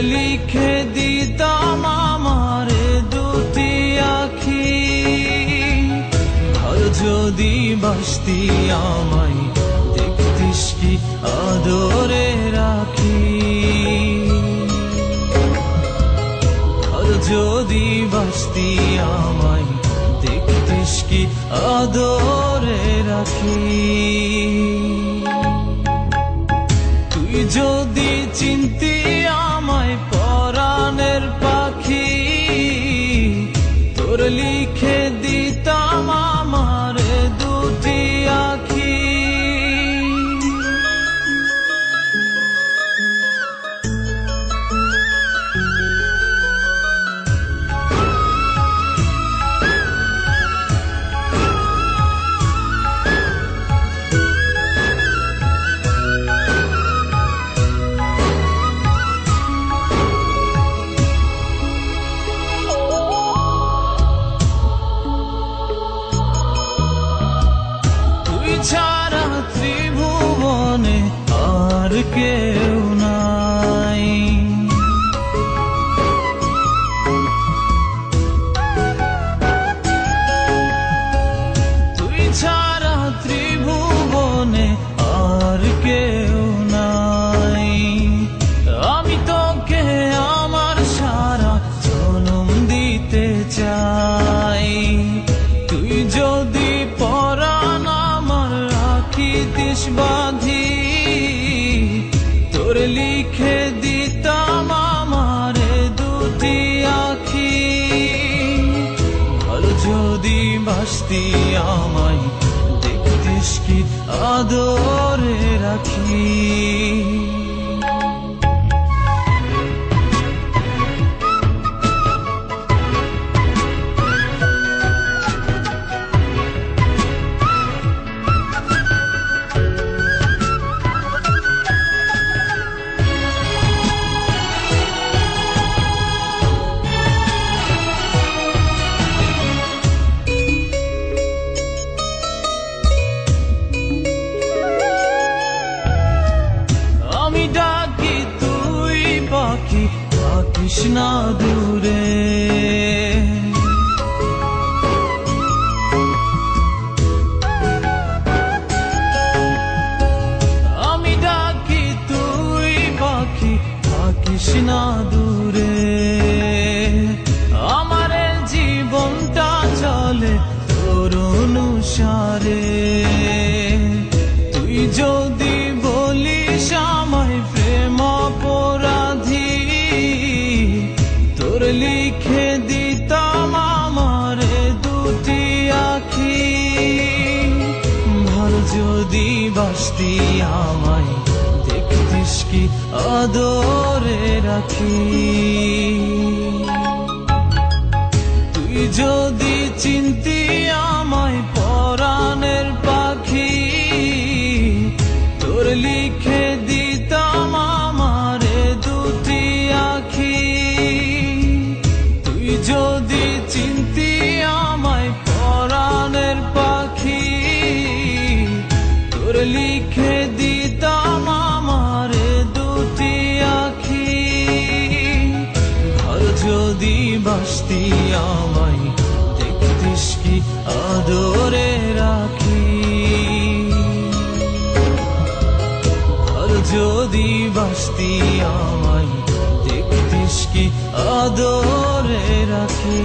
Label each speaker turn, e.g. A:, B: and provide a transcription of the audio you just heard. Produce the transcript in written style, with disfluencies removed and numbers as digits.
A: লিখে দিতাম আমার দুটি আখি। আর যদি বাসতি আমায় দেখতিস কি আদরে রাখি। আর যদি বাসতি আমায় দেখতিস কি আদরে রাখি। তুই যদি চিনতি আমায় পরাণের পাখি, তোর লিখে দিতাম আমার দুটি আখি। ছাড়া ত্রিভুবনে আর কেউ নাই। তুই ছাড়া ত্রিভুবনে আর কেউ নাই। আমি তোকে আমার সারা জনম দিতে চাই। তুই যদি পরাণ রাখিতিস বাঁধি, তোর লিখে দিতাম আমার দুটি আখি। আর যদি বাসতি আমায় দেখতিস কি আদরে রাখি। ডাকি তুই পাখি থাকিস না দূরে। আমি ডাকি তুই পাখি থাকিস না দূরে। আমার জীবনটা চলে তোর অনুসারে। তুই যদি বলিস আমায় প্রেম অপরাধী, তোর লিখে দিতাম আমার দুটি আখি। ভালো যদি বাসতি আমায় দেখতিস কি আদরে রাখি। তুই যদি চিনতি আমায় পরাণের পাখি, তোর লিখে দিতাম আমার দুটি আখি। তুই যদি চিনতি আমায় পরাণের পাখি, তোর লিখে দিতাম আমার দুটি আখি। আর যদি বাসতি আমায় দেখতিস কি আদরে রাখি। যদি বাসতি আমায় দেখতিস কি আদরে রাখি।